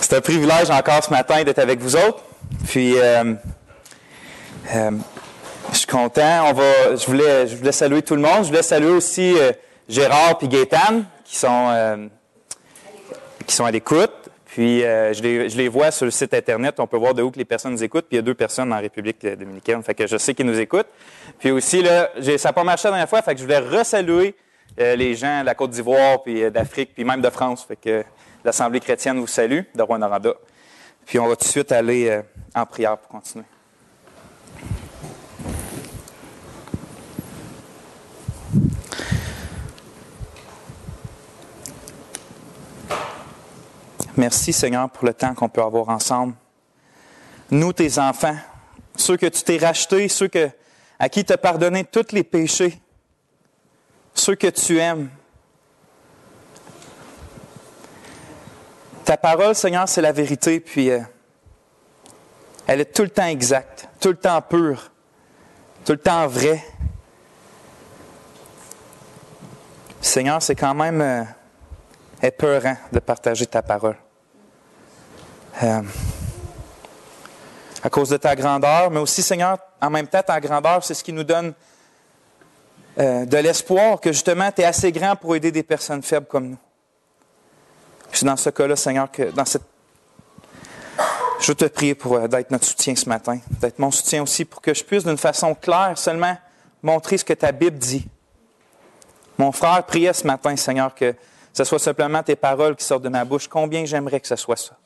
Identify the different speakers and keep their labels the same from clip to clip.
Speaker 1: C'est un privilège encore ce matin d'être avec vous autres. Puis, je suis content. Je voulais saluer tout le monde. Je voulais saluer aussi Gérard et Gaétane qui sont à l'écoute. Puis, je les vois sur le site Internet. On peut voir de où que les personnes nous écoutent. Puis, il y a 2 personnes en République dominicaine. Fait que je sais qu'ils nous écoutent. Puis aussi, là, ça n'a pas marché la dernière fois. Fait que je voulais resaluer les gens de la Côte d'Ivoire, puis d'Afrique, puis même de France. Fait que l'Assemblée chrétienne vous salue, de Rwanda. Puis on va tout de suite aller en prière pour continuer. Merci Seigneur pour le temps qu'on peut avoir ensemble. Nous, tes enfants, ceux que tu t'es rachetés, à qui tu as pardonné tous les péchés, ceux que tu aimes. Ta parole, Seigneur, c'est la vérité, puis elle est tout le temps exacte, tout le temps pure, tout le temps vraie. Seigneur, c'est quand même épeurant de partager ta parole. À cause de ta grandeur, mais aussi, Seigneur, en même temps, ta grandeur, c'est ce qui nous donne de l'espoir que, justement, tu es assez grand pour aider des personnes faibles comme nous. Puis dans ce cas-là, Seigneur, je veux te prier pour d'être notre soutien ce matin, d'être mon soutien aussi pour que je puisse, d'une façon claire, seulement montrer ce que ta Bible dit. Mon frère priait ce matin, Seigneur, que ce soit simplement tes paroles qui sortent de ma bouche. Combien j'aimerais que ce soit ça.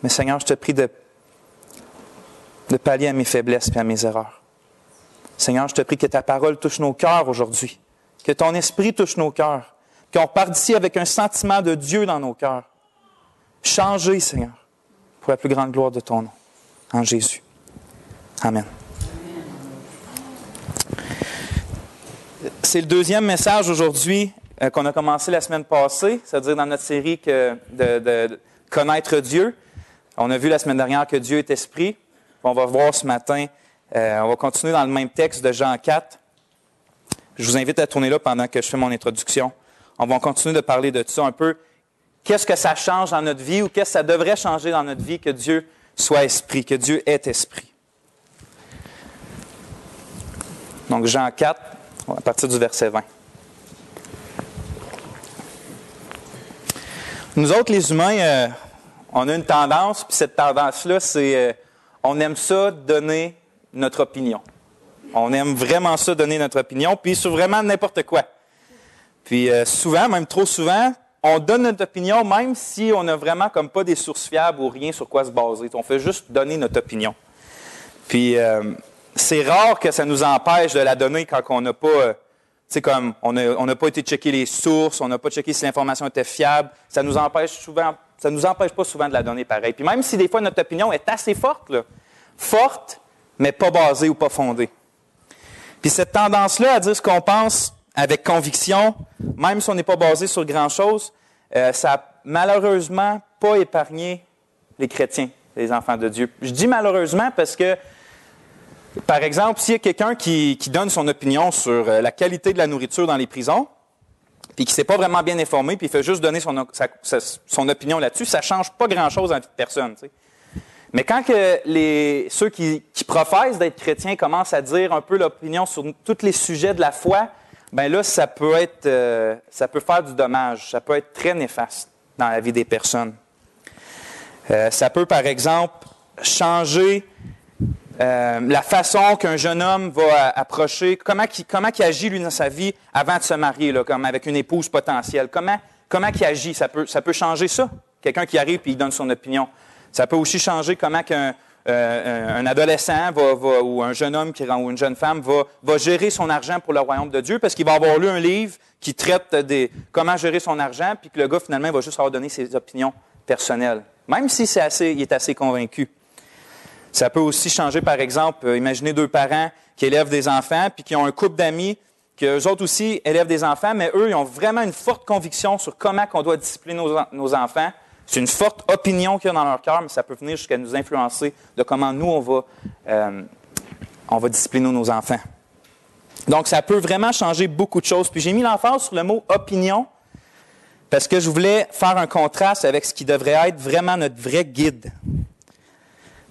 Speaker 1: Mais Seigneur, je te prie de pallier à mes faiblesses et à mes erreurs. Seigneur, je te prie que ta parole touche nos cœurs aujourd'hui, que ton esprit touche nos cœurs, qu'on parte d'ici avec un sentiment de Dieu dans nos cœurs. Changez, Seigneur, pour la plus grande gloire de ton nom, en Jésus. Amen. C'est le 2e message aujourd'hui qu'on a commencé la semaine passée, c'est-à-dire dans notre série de connaître Dieu. On a vu la semaine dernière que Dieu est esprit. On va voir ce matin, on va continuer dans le même texte de Jean 4. Je vous invite à tourner là pendant que je fais mon introduction. On va continuer de parler de ça un peu. Qu'est-ce que ça change dans notre vie ou qu'est-ce que ça devrait changer dans notre vie que Dieu soit esprit, que Dieu est esprit. Donc Jean 4, à partir du verset 20. Nous autres, les humains, on a une tendance, puis cette tendance-là, c'est on aime ça donner notre opinion. On aime vraiment ça donner notre opinion, puis sur vraiment n'importe quoi. Puis souvent, même trop souvent, on donne notre opinion même si on n'a vraiment comme pas des sources fiables ou rien sur quoi se baser. On fait juste donner notre opinion. Puis c'est rare que ça nous empêche de la donner quand on n'a pas, tu sais, comme on n'a pas été checker les sources, on n'a pas checké si l'information était fiable. Ça nous empêche pas souvent de la donner pareil. Puis même si des fois notre opinion est assez forte, là, forte, mais pas basée ou pas fondée. Puis cette tendance-là à dire ce qu'on pense avec conviction, même si on n'est pas basé sur grand-chose, ça n'a malheureusement pas épargné les chrétiens, les enfants de Dieu. Je dis malheureusement parce que, par exemple, s'il y a quelqu'un qui donne son opinion sur la qualité de la nourriture dans les prisons, puis qui ne s'est pas vraiment bien informé, puis il fait juste donner son opinion là-dessus, ça ne change pas grand-chose dans la vie de personne. Tu sais. Mais quand ceux qui professent d'être chrétiens commencent à dire un peu l'opinion sur tous les sujets de la foi, ben là, ça peut faire du dommage, ça peut être très néfaste dans la vie des personnes. Ça peut, par exemple, changer la façon qu'un jeune homme va approcher, comment il agit, lui, dans sa vie avant de se marier, là, comme avec une épouse potentielle. Comment il agit, ça peut changer ça. Quelqu'un qui arrive et il donne son opinion. Ça peut aussi changer comment un adolescent ou un jeune homme ou une jeune femme va gérer son argent pour le royaume de Dieu parce qu'il va avoir lu un livre qui traite comment gérer son argent puis que le gars, finalement, va juste avoir donné ses opinions personnelles, même si il est assez convaincu. Ça peut aussi changer, par exemple, imaginez 2 parents qui élèvent des enfants puis qui ont un couple d'amis qui, eux autres aussi, élèvent des enfants, mais eux, ils ont vraiment une forte conviction sur comment on doit discipliner nos enfants. C'est une forte opinion qu'il y a dans leur cœur, mais ça peut venir jusqu'à nous influencer de comment nous, on va discipliner nos enfants. Donc, ça peut vraiment changer beaucoup de choses. Puis j'ai mis l'emphase sur le mot « opinion » parce que je voulais faire un contraste avec ce qui devrait être vraiment notre vrai guide.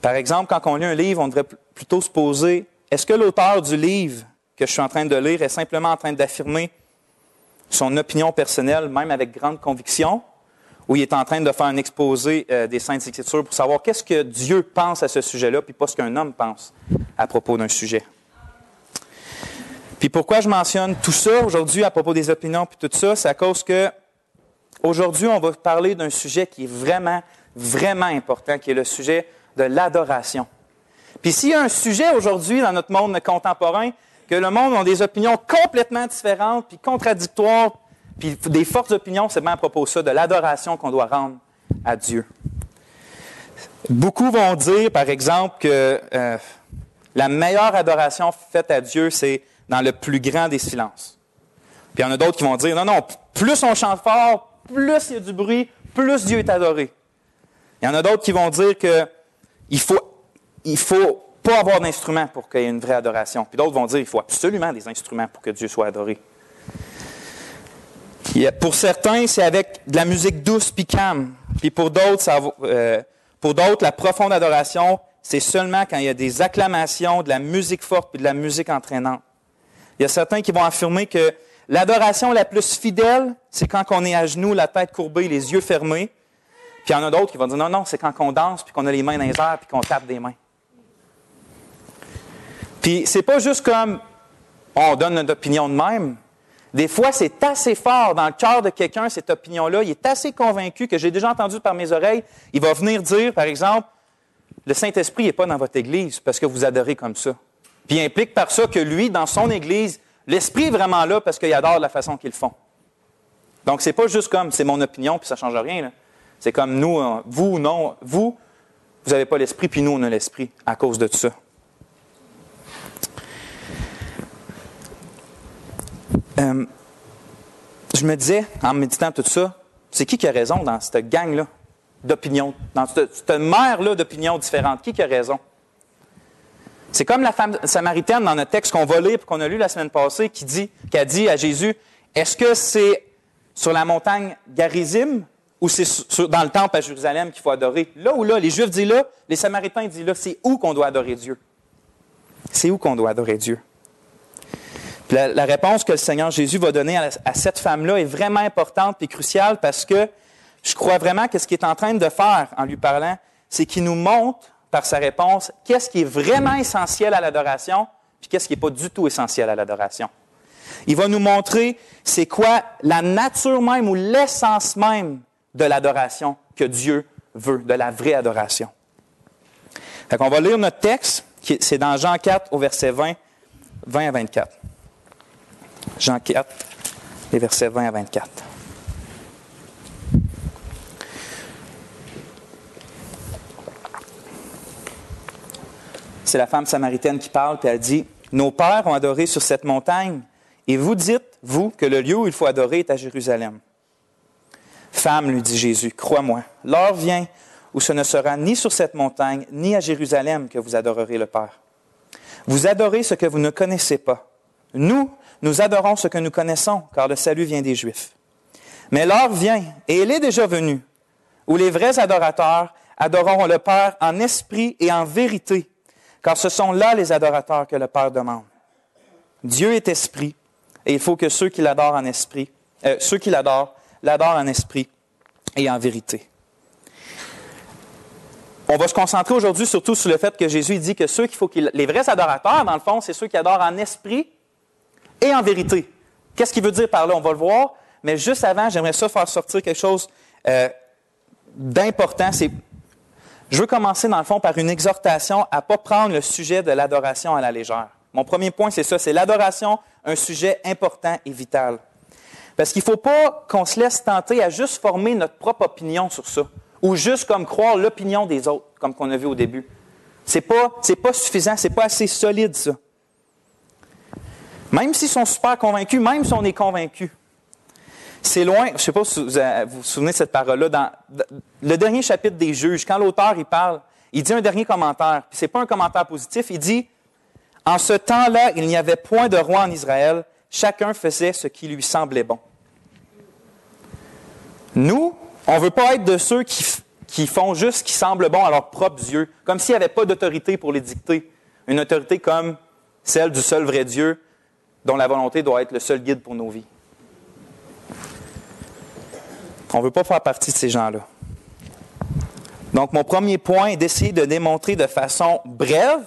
Speaker 1: Par exemple, quand on lit un livre, on devrait plutôt se poser, est-ce que l'auteur du livre que je suis en train de lire est simplement en train d'affirmer son opinion personnelle, même avec grande conviction, ou il est en train de faire un exposé des Saintes Écritures pour savoir qu'est-ce que Dieu pense à ce sujet-là, puis pas ce qu'un homme pense à propos d'un sujet. Puis pourquoi je mentionne tout ça aujourd'hui à propos des opinions puis tout ça, c'est à cause que aujourd'hui, on va parler d'un sujet qui est vraiment, vraiment important, qui est le sujet de l'adoration. Puis s'il y a un sujet aujourd'hui dans notre monde contemporain, que le monde a des opinions complètement différentes, puis contradictoires, puis des fortes opinions, c'est bien à propos de ça, de l'adoration qu'on doit rendre à Dieu. Beaucoup vont dire, par exemple, que la meilleure adoration faite à Dieu, c'est dans le plus grand des silences. Puis il y en a d'autres qui vont dire, non, plus on chante fort, plus il y a du bruit, plus Dieu est adoré. Il y en a d'autres qui vont dire qu'il faut pas avoir d'instruments pour qu'il y ait une vraie adoration. Puis d'autres vont dire qu'il faut absolument des instruments pour que Dieu soit adoré. Pour certains, c'est avec de la musique douce puis calme. Puis pour d'autres, la profonde adoration, c'est seulement quand il y a des acclamations, de la musique forte puis de la musique entraînante. Il y a certains qui vont affirmer que l'adoration la plus fidèle, c'est quand on est à genoux, la tête courbée, les yeux fermés. Puis il y en a d'autres qui vont dire non, c'est quand on danse puis qu'on a les mains dans les airs puis qu'on tape des mains. Puis c'est pas juste comme on donne notre opinion de même. Des fois, c'est assez fort dans le cœur de quelqu'un, cette opinion-là. Il est assez convaincu que j'ai déjà entendu par mes oreilles. Il va venir dire, par exemple, le Saint-Esprit n'est pas dans votre Église parce que vous adorez comme ça. Puis il implique par ça que lui, dans son Église, l'Esprit est vraiment là parce qu'il adore la façon qu'ils font. Donc, c'est pas juste comme c'est mon opinion puis ça ne change rien. Là. C'est comme nous, vous n'avez pas l'Esprit, puis nous, on a l'Esprit à cause de tout ça. Je me disais, en méditant tout ça, c'est qui a raison dans cette gang-là d'opinions, dans cette mer-là d'opinions différentes? Qui a raison? C'est comme la femme samaritaine dans notre texte qu'on va lire et qu'on a lu la semaine passée qui a dit à Jésus, est-ce que c'est sur la montagne Garizim ou c'est dans le temple à Jérusalem qu'il faut adorer? Là ou là? Les Juifs disent là, les Samaritains disent là. C'est où qu'on doit adorer Dieu? C'est où qu'on doit adorer Dieu? Puis la réponse que le Seigneur Jésus va donner à cette femme-là est vraiment importante et cruciale parce que je crois vraiment que ce qu'il est en train de faire en lui parlant, c'est qu'il nous montre par sa réponse qu'est-ce qui est vraiment essentiel à l'adoration puis qu'est-ce qui n'est pas du tout essentiel à l'adoration. Il va nous montrer c'est quoi la nature même ou l'essence même de l'adoration que Dieu veut, de la vraie adoration. Fait qu'on va lire notre texte, c'est dans Jean 4 au verset 20 à 24. Jean 4, les versets 20 à 24. C'est la femme samaritaine qui parle, puis elle dit, « Nos pères ont adoré sur cette montagne, et vous dites, vous, que le lieu où il faut adorer est à Jérusalem. » « Femme, lui dit Jésus, crois-moi, l'heure vient où ce ne sera ni sur cette montagne, ni à Jérusalem que vous adorerez le Père. Vous adorez ce que vous ne connaissez pas. Nous adorons ce que nous connaissons, car le salut vient des Juifs. Mais l'heure vient, et elle est déjà venue, où les vrais adorateurs adoreront le Père en esprit et en vérité, car ce sont là les adorateurs que le Père demande. Dieu est esprit, et il faut que ceux qui l'adorent en esprit, l'adorent en esprit et en vérité. On va se concentrer aujourd'hui surtout sur le fait que Jésus dit que les vrais adorateurs, dans le fond, c'est ceux qui adorent en esprit et en vérité. Qu'est-ce qu'il veut dire par là? On va le voir. Mais juste avant, j'aimerais ça faire sortir quelque chose d'important. Je veux commencer, dans le fond, par une exhortation à ne pas prendre le sujet de l'adoration à la légère. Mon premier point, c'est ça. C'est l'adoration, un sujet important et vital. Parce qu'il ne faut pas qu'on se laisse tenter à juste former notre propre opinion sur ça. Ou juste comme croire l'opinion des autres, comme qu'on a vu au début. C'est pas suffisant, c'est pas assez solide, ça. Même s'ils sont super convaincus, même si on est convaincu. C'est loin, je ne sais pas si vous vous souvenez de cette parole-là, dans le dernier chapitre des Juges, quand l'auteur il parle, il dit un dernier commentaire, puis ce n'est pas un commentaire positif, il dit « En ce temps-là, il n'y avait point de roi en Israël, chacun faisait ce qui lui semblait bon. » Nous, on ne veut pas être de ceux qui font juste ce qui semble bon à leurs propres yeux, comme s'il n'y avait pas d'autorité pour les dicter. Une autorité comme celle du seul vrai Dieu, dont la volonté doit être le seul guide pour nos vies. On ne veut pas faire partie de ces gens-là. Donc, mon premier point est d'essayer de démontrer de façon brève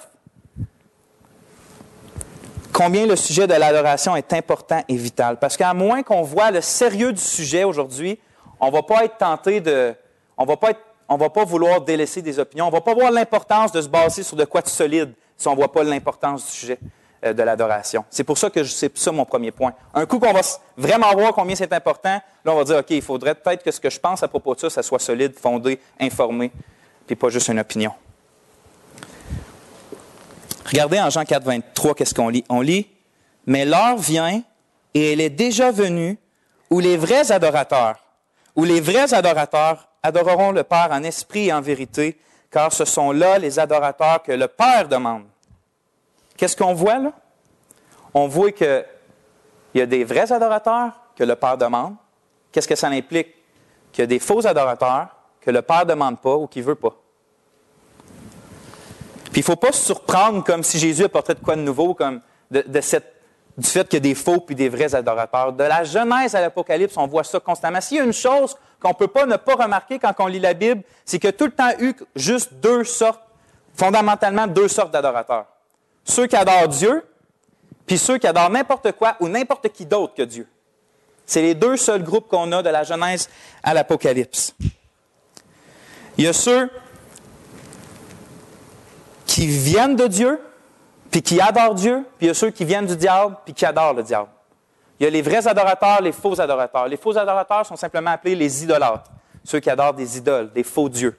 Speaker 1: combien le sujet de l'adoration est important et vital. Parce qu'à moins qu'on voit le sérieux du sujet aujourd'hui, on ne va pas être tenté de... On va pas vouloir délaisser des opinions. On ne va pas voir l'importance de se baser sur de quoi de solide si on ne voit pas l'importance du sujet de l'adoration. C'est pour ça que c'est ça mon premier point. Un coup qu'on va vraiment voir combien c'est important, là, on va dire, OK, il faudrait peut-être que ce que je pense à propos de ça, ça soit solide, fondé, informé, puis pas juste une opinion. Regardez en Jean 4, 23, qu'est-ce qu'on lit? On lit, « Mais l'heure vient, et elle est déjà venue, où les vrais adorateurs adoreront le Père en esprit et en vérité, car ce sont là les adorateurs que le Père demande. » Qu'est-ce qu'on voit là? On voit qu'il y a des vrais adorateurs que le Père demande. Qu'est-ce que ça implique? Qu'il y a des faux adorateurs que le Père ne demande pas ou qu'il ne veut pas. Puis il ne faut pas se surprendre comme si Jésus apportait de quoi de nouveau, comme du fait qu'il y a des faux puis des vrais adorateurs. De la Genèse à l'Apocalypse, on voit ça constamment. S'il y a une chose qu'on ne peut pas ne pas remarquer quand on lit la Bible, c'est qu'il y a tout le temps eu juste fondamentalement deux sortes d'adorateurs. Ceux qui adorent Dieu, puis ceux qui adorent n'importe quoi ou n'importe qui d'autre que Dieu. C'est les deux seuls groupes qu'on a de la Genèse à l'Apocalypse. Il y a ceux qui viennent de Dieu, puis qui adorent Dieu, puis il y a ceux qui viennent du diable, puis qui adorent le diable. Il y a les vrais adorateurs, les faux adorateurs. Les faux adorateurs sont simplement appelés les idolâtres, ceux qui adorent des idoles, des faux dieux.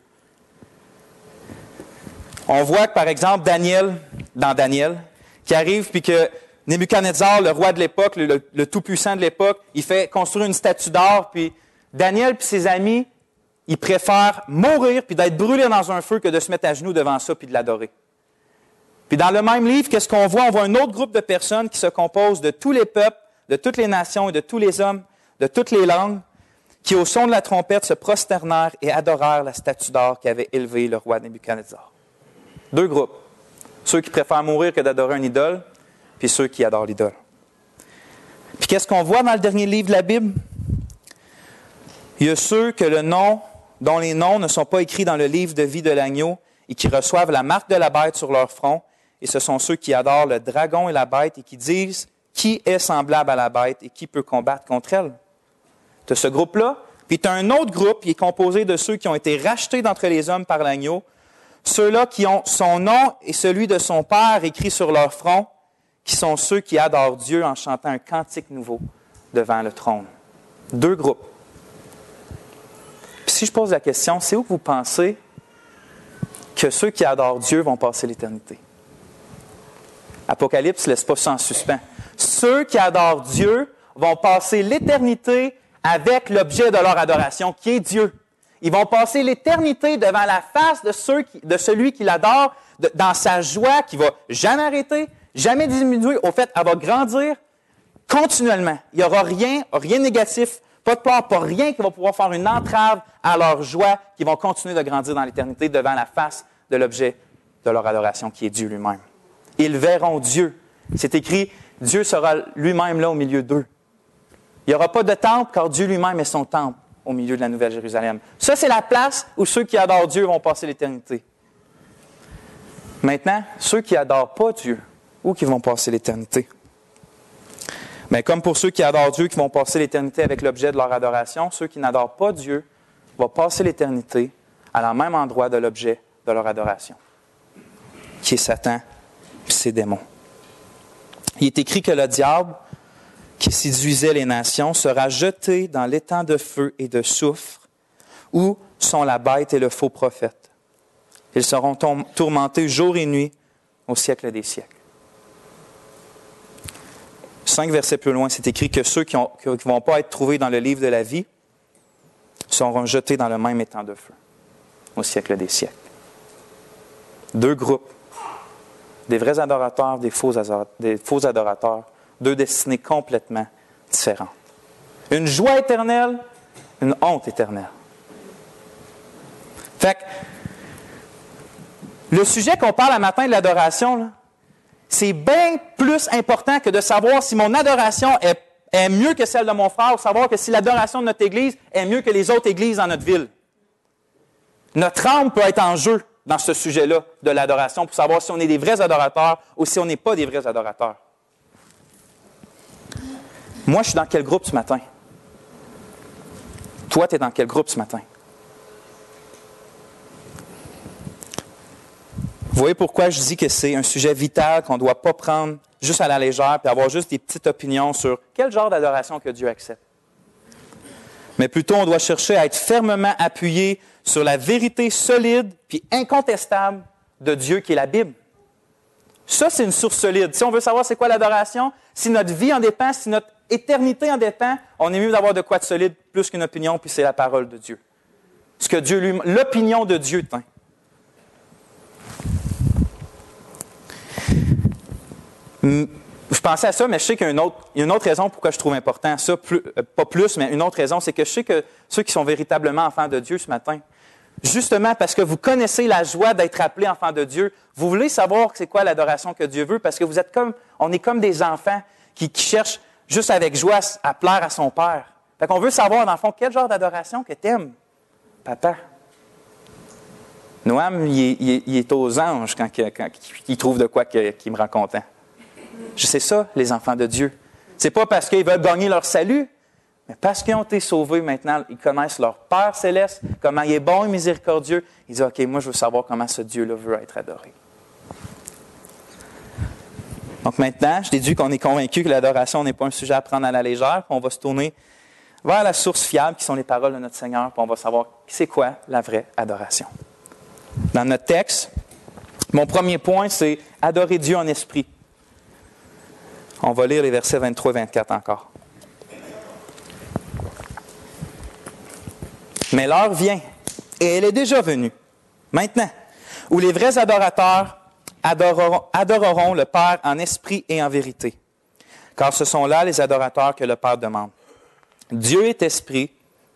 Speaker 1: On voit que, par exemple, dans Daniel, qui arrive, puis que Nebuchadnezzar, le roi de l'époque, le tout-puissant de l'époque, il fait construire une statue d'or, puis Daniel puis ses amis, ils préfèrent mourir puis d'être brûlés dans un feu que de se mettre à genoux devant ça puis de l'adorer. Puis dans le même livre, qu'est-ce qu'on voit? On voit un autre groupe de personnes qui se compose de tous les peuples, de toutes les nations et de tous les hommes, de toutes les langues, qui, au son de la trompette, se prosternèrent et adorèrent la statue d'or qu'avait élevée le roi Nebuchadnezzar. Deux groupes. Ceux qui préfèrent mourir que d'adorer un idole, puis ceux qui adorent l'idole. Puis qu'est-ce qu'on voit dans le dernier livre de la Bible? Il y a ceux dont les noms ne sont pas écrits dans le livre de vie de l'agneau et qui reçoivent la marque de la bête sur leur front, et ce sont ceux qui adorent le dragon et la bête et qui disent « Qui est semblable à la bête et qui peut combattre contre elle? » Tu as ce groupe-là, puis tu as un autre groupe qui est composé de ceux qui ont été rachetés d'entre les hommes par l'agneau, ceux-là qui ont son nom et celui de son Père écrit sur leur front, qui sont ceux qui adorent Dieu en chantant un cantique nouveau devant le trône. Deux groupes. Puis si je pose la question, c'est où que vous pensez que ceux qui adorent Dieu vont passer l'éternité? Apocalypse ne laisse pas ça en suspens. Ceux qui adorent Dieu vont passer l'éternité avec l'objet de leur adoration, qui est Dieu. Ils vont passer l'éternité devant la face de celui qui l'adore, dans sa joie qui ne va jamais arrêter, jamais diminuer. Au fait, elle va grandir continuellement. Il n'y aura rien de négatif, pas de peur, pas rien qui va pouvoir faire une entrave à leur joie, qui vont continuer de grandir dans l'éternité devant la face de l'objet de leur adoration, qui est Dieu lui-même. Ils verront Dieu. C'est écrit, Dieu sera lui-même là au milieu d'eux. Il n'y aura pas de temple, car Dieu lui-même est son temple au milieu de la Nouvelle Jérusalem. Ça, c'est la place où ceux qui adorent Dieu vont passer l'éternité. Maintenant, ceux qui n'adorent pas Dieu, où qu'ils vont passer l'éternité? Mais comme pour ceux qui adorent Dieu, qui vont passer l'éternité avec l'objet de leur adoration, ceux qui n'adorent pas Dieu vont passer l'éternité à la même endroit de l'objet de leur adoration, qui est Satan et ses démons. Il est écrit que le diable, qui séduisait les nations, sera jeté dans l'étang de feu et de soufre, où sont la bête et le faux prophète. Ils seront tourmentés jour et nuit au siècle des siècles. 5 versets plus loin, c'est écrit que ceux qui ne vont pas être trouvés dans le livre de la vie seront jetés dans le même étang de feu au siècle des siècles. Deux groupes, des vrais adorateurs, des faux adorateurs, deux destinées complètement différentes. Une joie éternelle, Une honte éternelle. Fait que, le sujet qu'on parle à matin de l'adoration, là, c'est bien plus important que de savoir si mon adoration est mieux que celle de mon frère, ou savoir que si l'adoration de notre Église est mieux que les autres églises dans notre ville. Notre âme peut être en jeu dans ce sujet-là de l'adoration pour savoir si on est des vrais adorateurs ou si on n'est pas des vrais adorateurs. Moi, je suis dans quel groupe ce matin? Toi, tu es dans quel groupe ce matin? Vous voyez pourquoi je dis que c'est un sujet vital qu'on ne doit pas prendre juste à la légère et avoir juste des petites opinions sur quel genre d'adoration que Dieu accepte. Mais plutôt, on doit chercher à être fermement appuyé sur la vérité solide puis incontestable de Dieu qui est la Bible. Ça, c'est une source solide. Si on veut savoir c'est quoi l'adoration, si notre vie en dépend, si notre éternité en dépend, on est mieux d'avoir de quoi de solide plus qu'une opinion, puis c'est la parole de Dieu. Ce que Dieu lui, l'opinion de Dieu teint. Je pensais à ça, mais je sais qu'il y a une autre raison pourquoi je trouve important ça, pas plus, mais une autre raison, c'est que je sais que ceux qui sont véritablement enfants de Dieu ce matin, justement parce que vous connaissez la joie d'être appelés enfants de Dieu, vous voulez savoir c'est quoi l'adoration que Dieu veut, parce que on est comme des enfants qui cherchent juste avec joie à plaire à son Père. Fait qu'on veut savoir, dans le fond, quel genre d'adoration que t'aimes, papa. Noam, il est aux anges quand il trouve de quoi qui me rend content. C'est ça, les enfants de Dieu. C'est pas parce qu'ils veulent gagner leur salut, mais parce qu'ils ont été sauvés maintenant, ils connaissent leur Père céleste, comment il est bon et miséricordieux. Ils disent, OK, moi je veux savoir comment ce Dieu-là veut être adoré. Donc maintenant, je déduis qu'on est convaincu que l'adoration n'est pas un sujet à prendre à la légère, puis on va se tourner vers la source fiable qui sont les paroles de notre Seigneur, puis on va savoir c'est quoi la vraie adoration. Dans notre texte, mon premier point, c'est adorer Dieu en esprit. On va lire les versets 23 et 24 encore. Mais l'heure vient, et elle est déjà venue, maintenant, où les vrais adorateurs adoreront le Père en esprit et en vérité, car ce sont là les adorateurs que le Père demande. Dieu est esprit,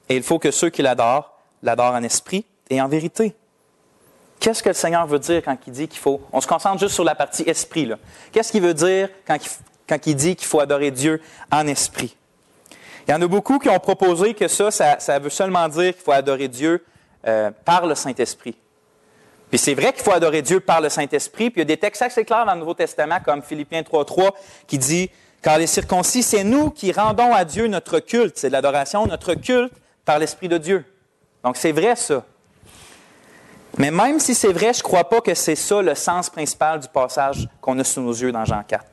Speaker 1: et il faut que ceux qui l'adorent en esprit et en vérité. Qu'est-ce que le Seigneur veut dire quand il dit qu'il faut... On se concentre juste sur la partie esprit, là. Qu'est-ce qu'il veut dire quand il dit qu'il faut adorer Dieu en esprit? Il y en a beaucoup qui ont proposé que ça veut seulement dire qu'il faut adorer Dieu par le Saint-Esprit. Puis c'est vrai qu'il faut adorer Dieu par le Saint-Esprit, puis il y a des textes assez clairs dans le Nouveau Testament, comme Philippiens 3.3, qui dit « Car les circoncis, c'est nous qui rendons à Dieu notre culte. » C'est de l'adoration, notre culte par l'Esprit de Dieu. Donc c'est vrai ça. Mais même si c'est vrai, je ne crois pas que c'est ça le sens principal du passage qu'on a sous nos yeux dans Jean 4.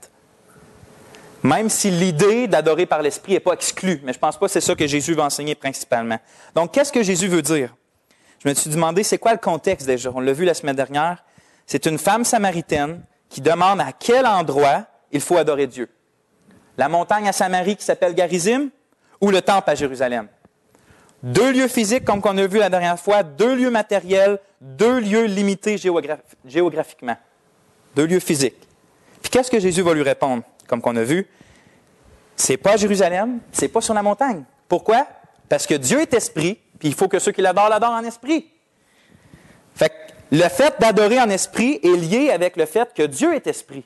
Speaker 1: Même si l'idée d'adorer par l'Esprit n'est pas exclue, mais je ne pense pas que c'est ça que Jésus va enseigner principalement. Donc, qu'est-ce que Jésus veut dire? Je me suis demandé, c'est quoi le contexte déjà? On l'a vu la semaine dernière. C'est une femme samaritaine qui demande à quel endroit il faut adorer Dieu. La montagne à Samarie qui s'appelle Garizim ou le temple à Jérusalem? 2 lieux physiques, comme qu'on a vu la dernière fois, 2 lieux matériels, 2 lieux limités géographiquement. 2 lieux physiques. Puis qu'est-ce que Jésus va lui répondre? Comme qu'on a vu, c'est pas à Jérusalem, c'est pas sur la montagne. Pourquoi? Parce que Dieu est esprit, puis il faut que ceux qui l'adorent en esprit. Fait que le fait d'adorer en esprit est lié avec le fait que Dieu est esprit.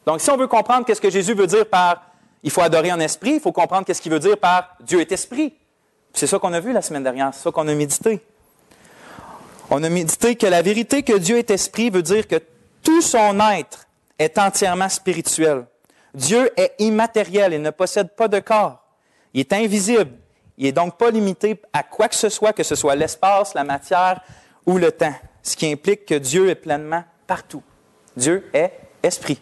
Speaker 1: Donc, si on veut comprendre qu'est-ce que Jésus veut dire par « il faut adorer en esprit », il faut comprendre qu'est-ce qu'il veut dire par « Dieu est esprit ». C'est ça qu'on a vu la semaine dernière, c'est ça qu'on a médité. On a médité que la vérité que Dieu est esprit veut dire que tout son être est entièrement spirituel. Dieu est immatériel, il ne possède pas de corps. Il est invisible. Il n'est donc pas limité à quoi que ce soit l'espace, la matière ou le temps. Ce qui implique que Dieu est pleinement partout. Dieu est esprit.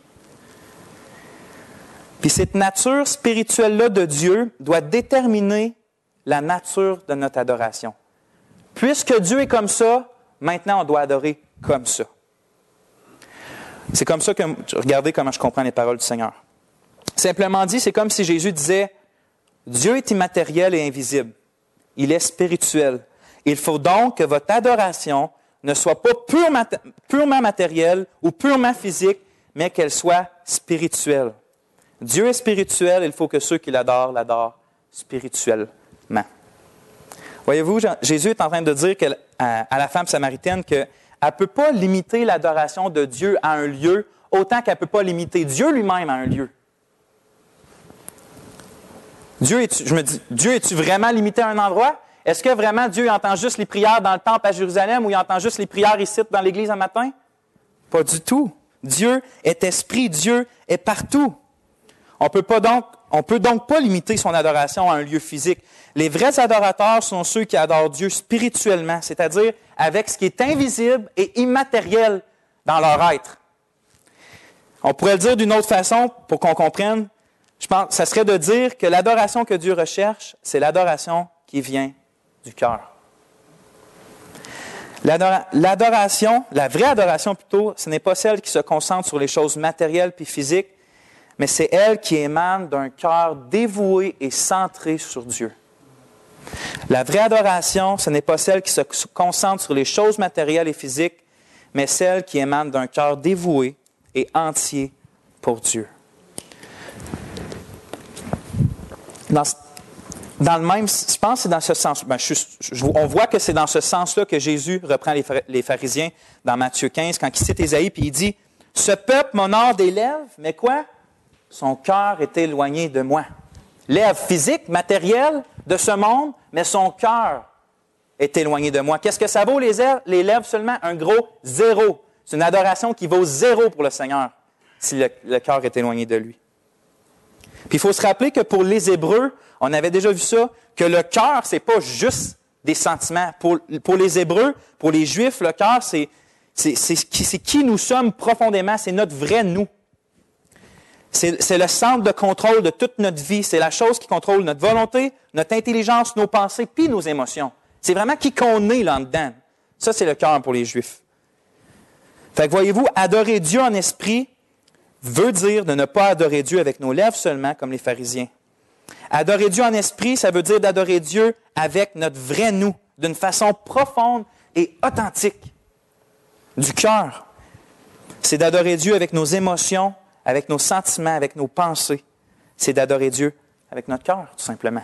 Speaker 1: Puis cette nature spirituelle-là de Dieu doit déterminer la nature de notre adoration. Puisque Dieu est comme ça, maintenant on doit adorer comme ça. C'est comme ça que, regardez comment je comprends les paroles du Seigneur. Simplement dit, c'est comme si Jésus disait, Dieu est immatériel et invisible. Il est spirituel. Il faut donc que votre adoration ne soit pas purement matérielle ou purement physique, mais qu'elle soit spirituelle. Dieu est spirituel, il faut que ceux qui l'adorent spirituellement. Voyez-vous, Jésus est en train de dire à la femme samaritaine qu'elle ne peut pas limiter l'adoration de Dieu à un lieu autant qu'elle ne peut pas limiter Dieu lui-même à un lieu. Dieu est-tu vraiment limité à un endroit? Est-ce que vraiment Dieu entend juste les prières dans le temple à Jérusalem ou il entend juste les prières ici dans l'Église un matin? Pas du tout. Dieu est esprit, Dieu est partout. On peut donc pas limiter son adoration à un lieu physique. Les vrais adorateurs sont ceux qui adorent Dieu spirituellement, c'est-à-dire avec ce qui est invisible et immatériel dans leur être. On pourrait le dire d'une autre façon pour qu'on comprenne. Je pense, ça serait de dire que l'adoration que Dieu recherche, c'est l'adoration qui vient du cœur. L'adoration, la vraie adoration plutôt, ce n'est pas celle qui se concentre sur les choses matérielles puis physiques, mais c'est elle qui émane d'un cœur dévoué et centré sur Dieu. La vraie adoration, ce n'est pas celle qui se concentre sur les choses matérielles et physiques, mais celle qui émane d'un cœur dévoué et entier pour Dieu. Dans le même, je pense que c'est dans ce sens. On voit que c'est dans ce sens-là que Jésus reprend les pharisiens dans Matthieu 15, quand il cite Ésaïe, puis il dit « Ce peuple m'honore des lèvres, mais quoi? Son cœur est éloigné de moi. » Lèvres physiques, matérielles de ce monde, mais son cœur est éloigné de moi. Qu'est-ce que ça vaut les lèvres seulement? Un gros zéro. C'est une adoration qui vaut zéro pour le Seigneur si le cœur est éloigné de lui. Puis il faut se rappeler que pour les Hébreux, on avait déjà vu ça, que le cœur, c'est pas juste des sentiments. Pour les Hébreux, pour les Juifs, le cœur, c'est qui nous sommes profondément, c'est notre vrai nous. C'est le centre de contrôle de toute notre vie. C'est la chose qui contrôle notre volonté, notre intelligence, nos pensées, puis nos émotions. C'est vraiment qui qu'on est là-dedans. Ça, c'est le cœur pour les Juifs. Fait que voyez-vous, adorer Dieu en esprit veut dire de ne pas adorer Dieu avec nos lèvres seulement, comme les pharisiens. Adorer Dieu en esprit, ça veut dire d'adorer Dieu avec notre vrai nous, d'une façon profonde et authentique, du cœur. C'est d'adorer Dieu avec nos émotions, avec nos sentiments, avec nos pensées. C'est d'adorer Dieu avec notre cœur, tout simplement.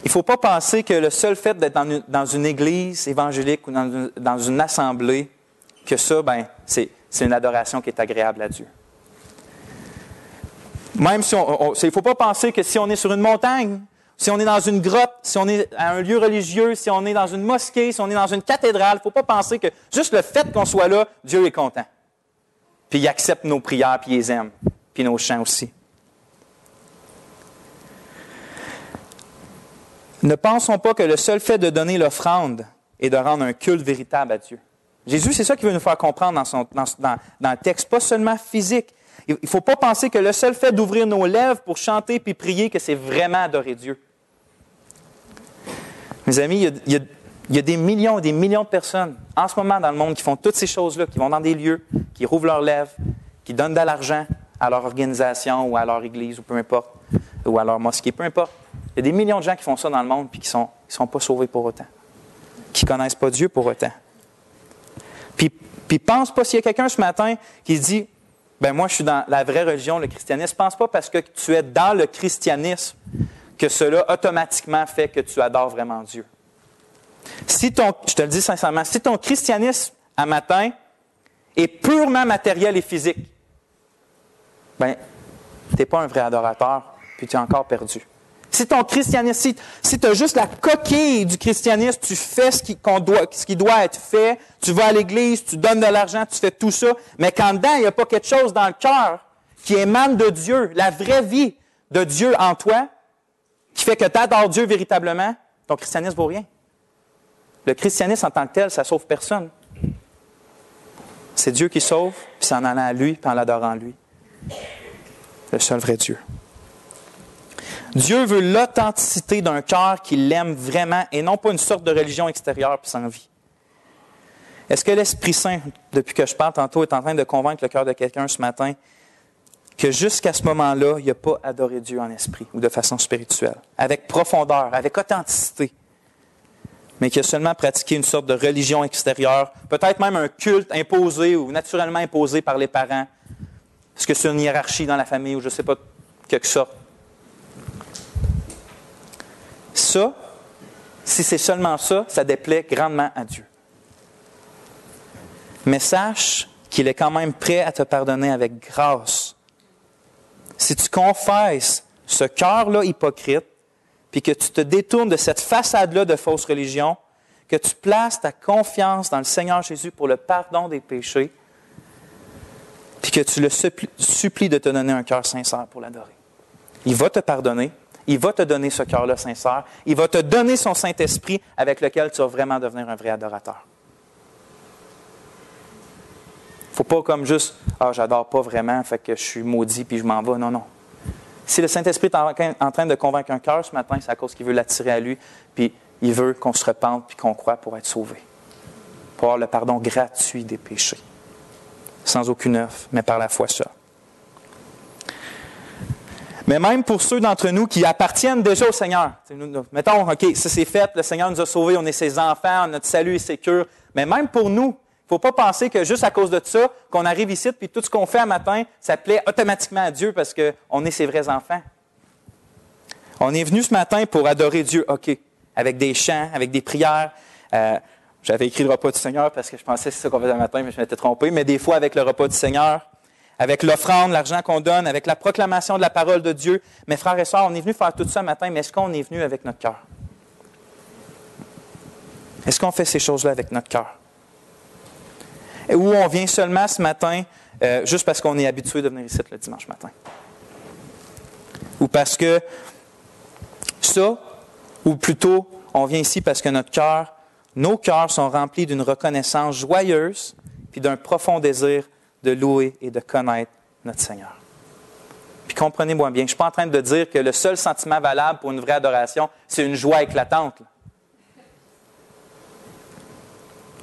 Speaker 1: Il ne faut pas penser que le seul fait d'être dans une église évangélique ou dans une assemblée, que ça, c'est une adoration qui est agréable à Dieu. Même si il ne faut pas penser que si on est sur une montagne, si on est dans une grotte, si on est à un lieu religieux, si on est dans une mosquée, si on est dans une cathédrale, il ne faut pas penser que juste le fait qu'on soit là, Dieu est content. Puis il accepte nos prières, puis il les aime, puis nos chants aussi. Ne pensons pas que le seul fait de donner l'offrande est de rendre un culte véritable à Dieu. Jésus, c'est ça qu'il veut nous faire comprendre dans le texte, pas seulement physique. Il ne faut pas penser que le seul fait d'ouvrir nos lèvres pour chanter puis prier, que c'est vraiment adorer Dieu. Mes amis, il y a des millions et des millions de personnes en ce moment dans le monde qui font toutes ces choses-là, qui vont dans des lieux, qui rouvrent leurs lèvres, qui donnent de l'argent à leur organisation ou à leur église ou peu importe, ou à leur mosquée, peu importe. Il y a des millions de gens qui font ça dans le monde et qui ne sont pas sauvés pour autant, qui ne connaissent pas Dieu pour autant. Puis pense pas, s'il y a quelqu'un ce matin qui se dit « moi, je suis dans la vraie religion, le christianisme », pense pas parce que tu es dans le christianisme que cela automatiquement fait que tu adores vraiment Dieu. Je te le dis sincèrement, si ton christianisme à matin est purement matériel et physique, tu n'es pas un vrai adorateur, puis tu es encore perdu. Si ton christianisme, si tu as juste la coquille du christianisme, tu fais ce qui doit être fait, tu vas à l'église, tu donnes de l'argent, tu fais tout ça, mais quand dedans, il n'y a pas quelque chose dans le cœur qui émane de Dieu, la vraie vie de Dieu en toi, qui fait que tu adores Dieu véritablement, ton christianisme ne vaut rien. Le christianisme en tant que tel, ça ne sauve personne. C'est Dieu qui sauve, puis c'est en allant à lui, puis en l'adorant lui. Le seul vrai Dieu. Dieu veut l'authenticité d'un cœur qui l'aime vraiment et non pas une sorte de religion extérieure puis sans vie. Est-ce que l'Esprit Saint, depuis que je parle tantôt, est en train de convaincre le cœur de quelqu'un ce matin que jusqu'à ce moment-là, il n'a pas adoré Dieu en esprit ou de façon spirituelle, avec profondeur, avec authenticité, mais qui a seulement pratiqué une sorte de religion extérieure, peut-être même un culte imposé ou naturellement imposé par les parents? Est-ce que c'est une hiérarchie dans la famille ou je ne sais pas, quelque sorte? ça, si c'est seulement ça, ça déplaît grandement à Dieu. Mais sache qu'il est quand même prêt à te pardonner avec grâce. Si tu confesses ce cœur-là hypocrite, puis que tu te détournes de cette façade-là de fausse religion, que tu places ta confiance dans le Seigneur Jésus pour le pardon des péchés, puis que tu le supplies de te donner un cœur sincère pour l'adorer. Il va te pardonner, il va te donner ce cœur-là sincère, il va te donner son Saint-Esprit avec lequel tu vas vraiment devenir un vrai adorateur. Il ne faut pas comme juste « Ah, j'adore pas vraiment, fait que je suis maudit puis je m'en vais. » Non, non. Si le Saint-Esprit est en train de convaincre un cœur ce matin, c'est à cause qu'il veut l'attirer à lui, puis il veut qu'on se repente puis qu'on croie pour être sauvé. Pour avoir le pardon gratuit des péchés. Sans aucune œuvre, mais par la foi seule. Mais même pour ceux d'entre nous qui appartiennent déjà au Seigneur, mettons, OK, ça c'est fait, le Seigneur nous a sauvés, on est ses enfants, notre salut est sécure, mais même pour nous, il ne faut pas penser que juste à cause de ça, qu'on arrive ici, puis tout ce qu'on fait un matin, ça plaît automatiquement à Dieu parce qu'on est ses vrais enfants. On est venu ce matin pour adorer Dieu, OK, avec des chants, avec des prières. J'avais écrit le repas du Seigneur parce que je pensais que c'est ça qu'on faisait le matin, mais je m'étais trompé. Mais des fois, avec le repas du Seigneur, avec l'offrande, l'argent qu'on donne, avec la proclamation de la parole de Dieu. Mes frères et sœurs, on est venu faire tout ça ce matin, mais est-ce qu'on est venu avec notre cœur? Est-ce qu'on fait ces choses-là avec notre cœur? Ou on vient seulement ce matin juste parce qu'on est habitué de venir ici le dimanche matin? Ou parce que ça, ou plutôt, on vient ici parce que nos cœurs sont remplis d'une reconnaissance joyeuse puis d'un profond désir de louer et de connaître notre Seigneur. Puis comprenez-moi bien, je ne suis pas en train de dire que le seul sentiment valable pour une vraie adoration, c'est une joie éclatante.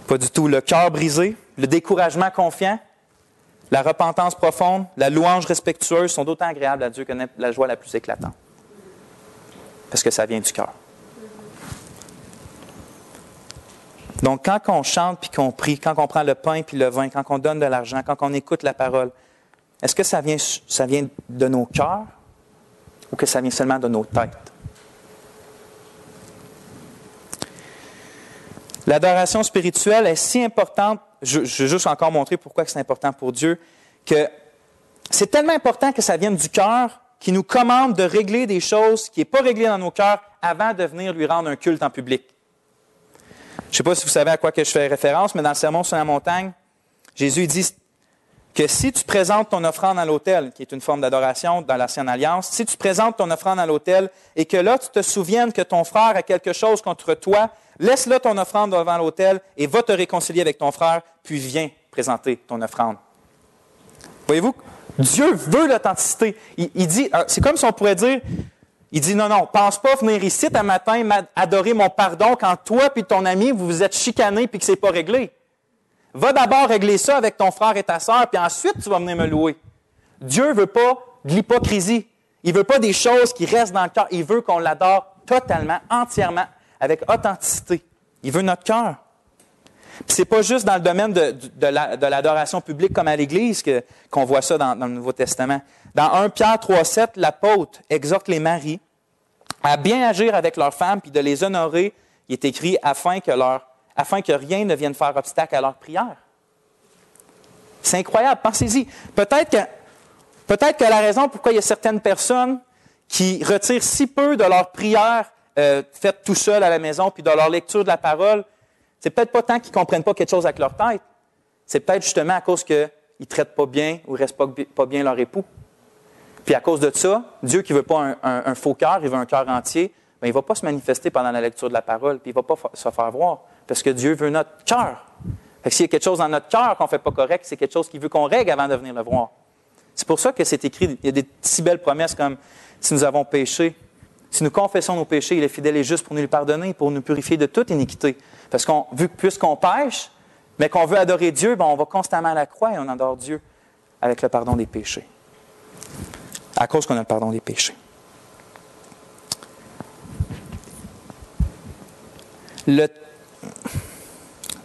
Speaker 1: Pas du tout. Le cœur brisé, le découragement confiant, la repentance profonde, la louange respectueuse sont d'autant agréables à Dieu que la joie la plus éclatante. Parce que ça vient du cœur. Donc, quand on chante puis qu'on prie, quand on prend le pain puis le vin, quand on donne de l'argent, quand on écoute la parole, est-ce que ça vient de nos cœurs ou que ça vient seulement de nos têtes? L'adoration spirituelle est si importante, je vais juste encore montrer pourquoi c'est important pour Dieu, que c'est tellement important que ça vienne du cœur qui nous commande de régler des choses qui n'est pas réglées dans nos cœurs avant de venir lui rendre un culte en public. Je ne sais pas si vous savez à quoi que je fais référence, mais dans le Sermon sur la montagne, Jésus dit que si tu présentes ton offrande à l'autel, qui est une forme d'adoration dans l'Ancienne Alliance, si tu présentes ton offrande à l'autel et que là, tu te souviennes que ton frère a quelque chose contre toi, laisse-là ton offrande devant l'autel et va te réconcilier avec ton frère, puis viens présenter ton offrande. Voyez-vous, Dieu veut l'authenticité. Il dit, c'est comme si on pourrait dire, il dit, non, pense pas venir ici un matin adorer mon pardon quand toi et ton ami, vous vous êtes chicanés puis que c'est pas réglé. Va d'abord régler ça avec ton frère et ta sœur, puis ensuite tu vas venir me louer. Dieu veut pas de l'hypocrisie. Il veut pas des choses qui restent dans le cœur. Il veut qu'on l'adore totalement, entièrement, avec authenticité. Il veut notre cœur. Puis c'est pas juste dans le domaine de l'adoration publique comme à l'Église qu'on voit ça dans le Nouveau Testament. Dans 1 Pierre 3,7, l'apôtre exhorte les maris à bien agir avec leurs femmes puis de les honorer. Il est écrit afin que rien ne vienne faire obstacle à leur prière. C'est incroyable, pensez-y. Peut-être que la raison pourquoi il y a certaines personnes qui retirent si peu de leur prière faite tout seul à la maison puis de leur lecture de la parole, c'est peut-être pas tant qu'ils ne comprennent pas quelque chose avec leur tête. C'est peut-être justement à cause qu'ils ne traitent pas bien ou ne respectent pas bien leur époux. Puis à cause de ça, Dieu qui ne veut pas un faux cœur, il veut un cœur entier, bien, il ne va pas se manifester pendant la lecture de la parole, puis il ne va pas se faire voir, parce que Dieu veut notre cœur. Fait que s'il y a quelque chose dans notre cœur qu'on ne fait pas correct, c'est quelque chose qu'il veut qu'on règle avant de venir le voir. C'est pour ça que c'est écrit, il y a des si belles promesses comme « Si nous avons péché, si nous confessons nos péchés, il est fidèle et juste pour nous les pardonner, pour nous purifier de toute iniquité. » Parce puisqu'on pêche, mais qu'on veut adorer Dieu, on va constamment à la croix et on adore Dieu avec le pardon des péchés. À cause qu'on a le pardon des péchés. Je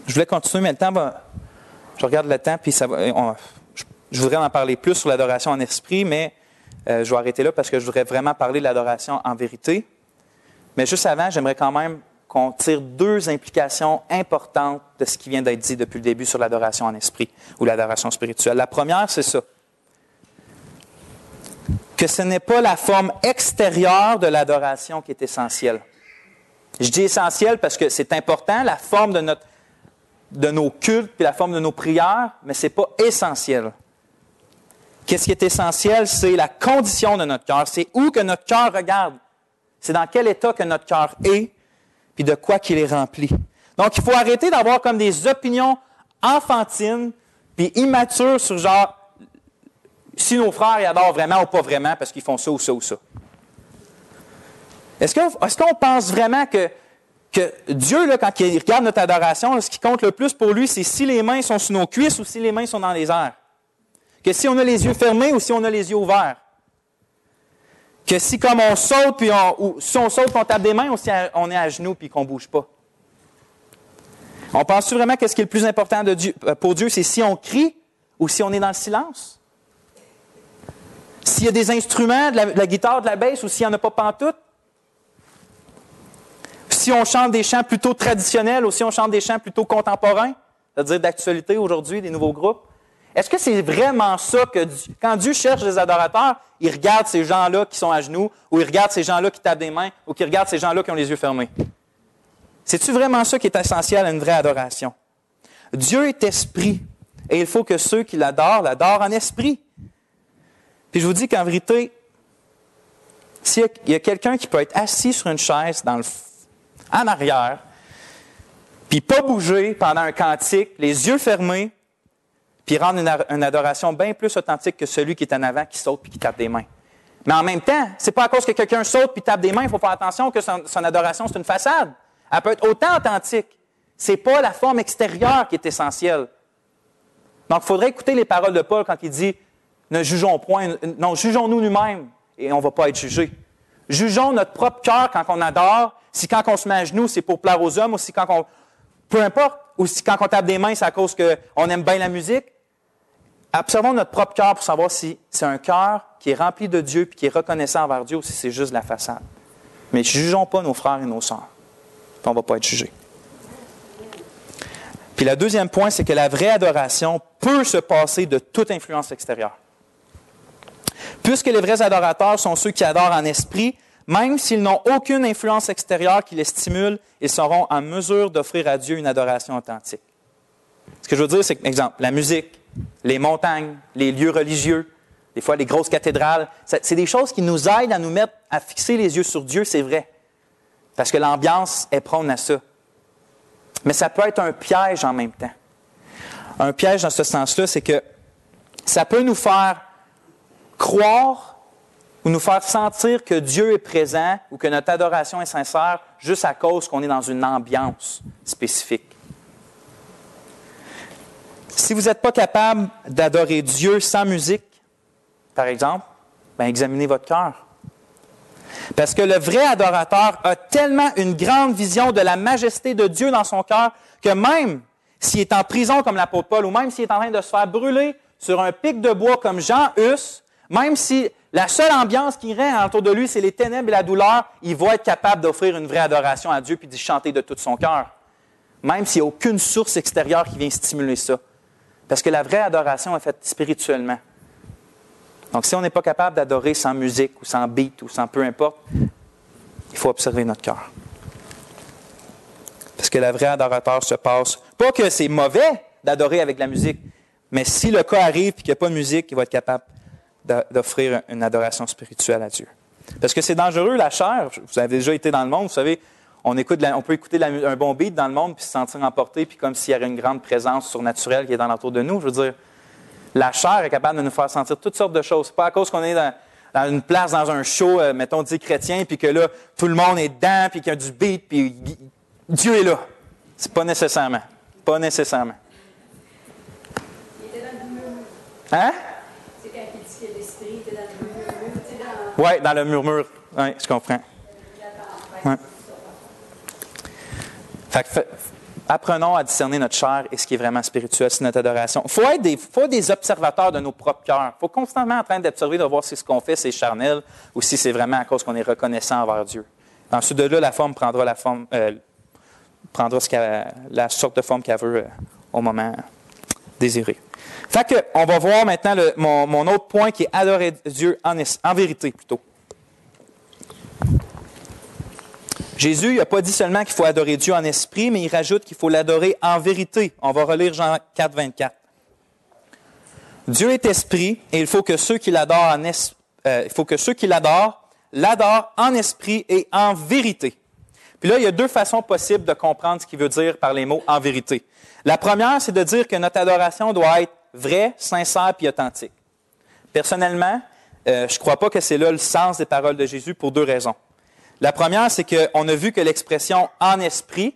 Speaker 1: voulais continuer, mais le temps va... Je regarde le temps, puis ça va... Je voudrais en parler plus sur l'adoration en esprit, mais je vais arrêter là parce que je voudrais vraiment parler de l'adoration en vérité. Mais juste avant, j'aimerais quand même qu'on tire 2 implications importantes de ce qui vient d'être dit depuis le début sur l'adoration en esprit ou l'adoration spirituelle. La première, c'est ça. Que ce n'est pas la forme extérieure de l'adoration qui est essentielle. Je dis essentielle parce que c'est important, la forme de nos cultes et la forme de nos prières, mais ce n'est pas essentiel. Qu'est-ce qui est essentiel? C'est la condition de notre cœur. C'est où que notre cœur regarde. C'est dans quel état que notre cœur est, puis de quoi qu'il est rempli. Donc, il faut arrêter d'avoir comme des opinions enfantines, puis immatures sur genre, si nos frères y adorent vraiment ou pas vraiment, parce qu'ils font ça ou ça ou ça. Est-ce qu'on pense vraiment que Dieu, là, quand il regarde notre adoration, là, ce qui compte le plus pour lui, c'est si les mains sont sur nos cuisses ou si les mains sont dans les airs? Que si on a les yeux fermés ou si on a les yeux ouverts? Que si comme on saute, puis si on saute, on tape des mains, ou si on est à genoux puis qu'on ne bouge pas? On pense-tu vraiment que ce qui est le plus important pour Dieu, c'est si on crie ou si on est dans le silence? S'il y a des instruments, de la guitare, de la basse, ou s'il n'y en a pas pantoute? Si on chante des chants plutôt traditionnels ou si on chante des chants plutôt contemporains, c'est-à-dire d'actualité aujourd'hui, des nouveaux groupes? Est-ce que c'est vraiment ça que quand Dieu cherche des adorateurs, il regarde ces gens-là qui sont à genoux, ou il regarde ces gens-là qui tapent des mains, ou il regarde ces gens-là qui ont les yeux fermés? C'est-tu vraiment ça qui est essentiel à une vraie adoration? Dieu est esprit, et il faut que ceux qui l'adorent en esprit. Puis je vous dis qu'en vérité, s'il y a quelqu'un qui peut être assis sur une chaise en arrière, puis pas bouger pendant un cantique, les yeux fermés, puis rendre une adoration bien plus authentique que celui qui est en avant, qui saute puis qui tape des mains. Mais en même temps, c'est pas à cause que quelqu'un saute puis tape des mains, il faut faire attention que son adoration, c'est une façade. Elle peut être autant authentique. C'est pas la forme extérieure qui est essentielle. Donc, il faudrait écouter les paroles de Paul quand il dit « Ne jugeons point, non, jugeons-nous nous-mêmes et on ne va pas être jugés. » Jugeons notre propre cœur quand on adore, si quand on se met à genoux, c'est pour plaire aux hommes, ou si quand on... Peu importe, ou si quand on tape des mains, c'est à cause qu'on aime bien la musique. Observons notre propre cœur pour savoir si c'est un cœur qui est rempli de Dieu et qui est reconnaissant envers Dieu ou si c'est juste la façade. Mais jugeons pas nos frères et nos sœurs. On ne va pas être jugés. Puis le deuxième point, c'est que la vraie adoration peut se passer de toute influence extérieure. Puisque les vrais adorateurs sont ceux qui adorent en esprit, même s'ils n'ont aucune influence extérieure qui les stimule, ils seront en mesure d'offrir à Dieu une adoration authentique. Ce que je veux dire, c'est que, exemple, la musique, les montagnes, les lieux religieux, des fois les grosses cathédrales, c'est des choses qui nous aident à nous mettre à fixer les yeux sur Dieu, c'est vrai. Parce que l'ambiance est prône à ça. Mais ça peut être un piège en même temps. Un piège dans ce sens-là, c'est que ça peut nous faire croire ou nous faire sentir que Dieu est présent ou que notre adoration est sincère juste à cause qu'on est dans une ambiance spécifique. Si vous n'êtes pas capable d'adorer Dieu sans musique, par exemple, bien, examinez votre cœur. Parce que le vrai adorateur a tellement une grande vision de la majesté de Dieu dans son cœur que même s'il est en prison comme l'apôtre Paul ou même s'il est en train de se faire brûler sur un pic de bois comme Jean Hus, même si la seule ambiance qui règne autour de lui, c'est les ténèbres et la douleur, il va être capable d'offrir une vraie adoration à Dieu puis d'y chanter de tout son cœur. Même s'il n'y a aucune source extérieure qui vient stimuler ça. Parce que la vraie adoration est faite spirituellement. Donc, si on n'est pas capable d'adorer sans musique ou sans beat ou sans peu importe, il faut observer notre cœur. Parce que la vraie adorateur se passe... Pas que c'est mauvais d'adorer avec la musique, mais si le cas arrive et qu'il n'y a pas de musique, il va être capable d'offrir une adoration spirituelle à Dieu. Parce que c'est dangereux, la chair. Vous avez déjà été dans le monde, vous savez, on peut écouter un bon beat dans le monde puis se sentir emporté, puis comme s'il y avait une grande présence surnaturelle qui est dans l'entour de nous. Je veux dire, la chair est capable de nous faire sentir toutes sortes de choses. C'est pas à cause qu'on est dans une place, dans un show, mettons, dit chrétien, puis que là, tout le monde est dedans, puis qu'il y a du beat, puis Dieu est là. C'est pas nécessairement. Pas nécessairement. Hein? C'est quand il dit que l'esprit était dans le murmure. Oui, dans le murmure. Oui, je comprends. Ouais. Apprenons à discerner notre chair et ce qui est vraiment spirituel, c'est notre adoration. Il faut être des observateurs de nos propres cœurs. Il faut constamment en train d'observer, de voir si ce qu'on fait, c'est charnel ou si c'est vraiment à cause qu'on est reconnaissant envers Dieu. Ensuite de là, la forme prendra la sorte de forme qu'elle veut au moment désiré. Fait que, on va voir maintenant mon autre point qui est adorer Dieu en vérité plutôt. Jésus, il n'a pas dit seulement qu'il faut adorer Dieu en esprit, mais il rajoute qu'il faut l'adorer en vérité. On va relire Jean 4, 24. Dieu est esprit et il faut que ceux qui l'adorent l'adorent en esprit et en vérité. Puis là, il y a deux façons possibles de comprendre ce qu'il veut dire par les mots « en vérité ». La première, c'est de dire que notre adoration doit être vraie, sincère puis authentique. Personnellement, je ne crois pas que c'est là le sens des paroles de Jésus pour deux raisons. La première, c'est qu'on a vu que l'expression « en esprit »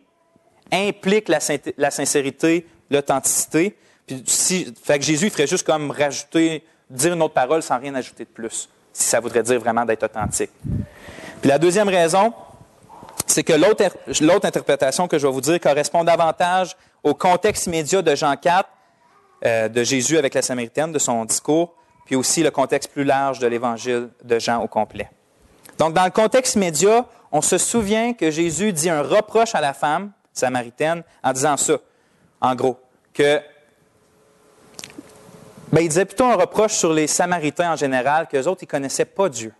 Speaker 1: implique la sincérité, l'authenticité. Puis fait que Jésus ferait juste comme dire une autre parole sans rien ajouter de plus, si ça voudrait dire vraiment d'être authentique. Puis la deuxième raison, c'est que l'autre interprétation que je vais vous dire correspond davantage au contexte immédiat de Jean 4, de Jésus avec la Samaritaine, de son discours, puis aussi le contexte plus large de l'Évangile de Jean au complet. Donc, dans le contexte immédiat, on se souvient que Jésus dit un reproche à la femme samaritaine en disant ça, en gros, que il disait plutôt un reproche sur les Samaritains en général, qu'eux autres, ils ne connaissaient pas Dieu.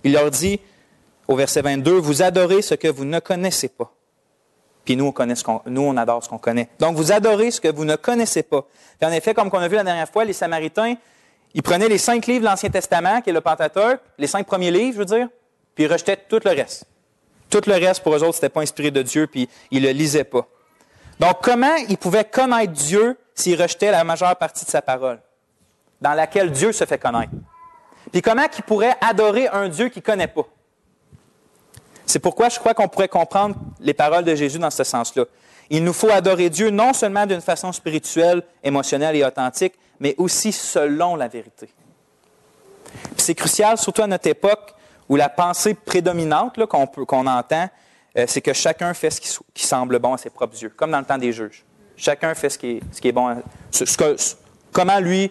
Speaker 1: Il leur dit, au verset 22, « Vous adorez ce que vous ne connaissez pas. » Puis nous, on adore ce qu'on connaît. Donc, vous adorez ce que vous ne connaissez pas. Puis en effet, comme on a vu la dernière fois, les Samaritains, ils prenaient les 5 livres de l'Ancien Testament, qui est le Pentateuque, les 5 premiers livres, je veux dire, puis ils rejetaient tout le reste. Tout le reste, pour eux autres, c'était pas inspiré de Dieu, puis ils ne le lisaient pas. Donc, comment ils pouvaient connaître Dieu s'ils rejetaient la majeure partie de sa parole, dans laquelle Dieu se fait connaître? Puis comment ils pourraient adorer un Dieu qu'ils ne connaissent pas? C'est pourquoi je crois qu'on pourrait comprendre les paroles de Jésus dans ce sens-là. Il nous faut adorer Dieu non seulement d'une façon spirituelle, émotionnelle et authentique, mais aussi selon la vérité. Puis c'est crucial, surtout à notre époque, où la pensée prédominante là, qu'on entend, c'est que chacun fait ce qui semble bon à ses propres yeux, comme dans le temps des juges. Chacun fait ce qui est bon. Comment lui,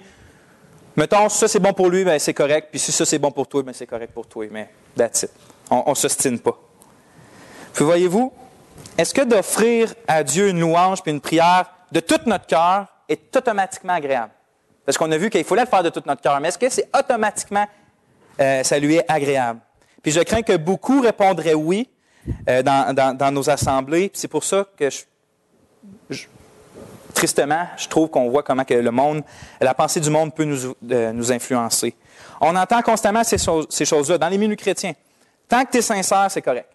Speaker 1: mettons, ça c'est bon pour lui, bien, c'est correct, puis si ça c'est bon pour toi, bien, c'est correct pour toi, mais that's it. On ne s'ostine pas. Puis voyez-vous, est-ce que d'offrir à Dieu une louange puis une prière de tout notre cœur est automatiquement agréable? Parce qu'on a vu qu'il fallait le faire de tout notre cœur, mais est-ce que c'est automatiquement, ça lui est agréable? Puis je crains que beaucoup répondraient oui dans nos assemblées. Puis c'est pour ça que, tristement, je trouve qu'on voit comment que la pensée du monde peut nous influencer. On entend constamment ces choses-là dans les milieux chrétiens. Tant que tu es sincère, c'est correct.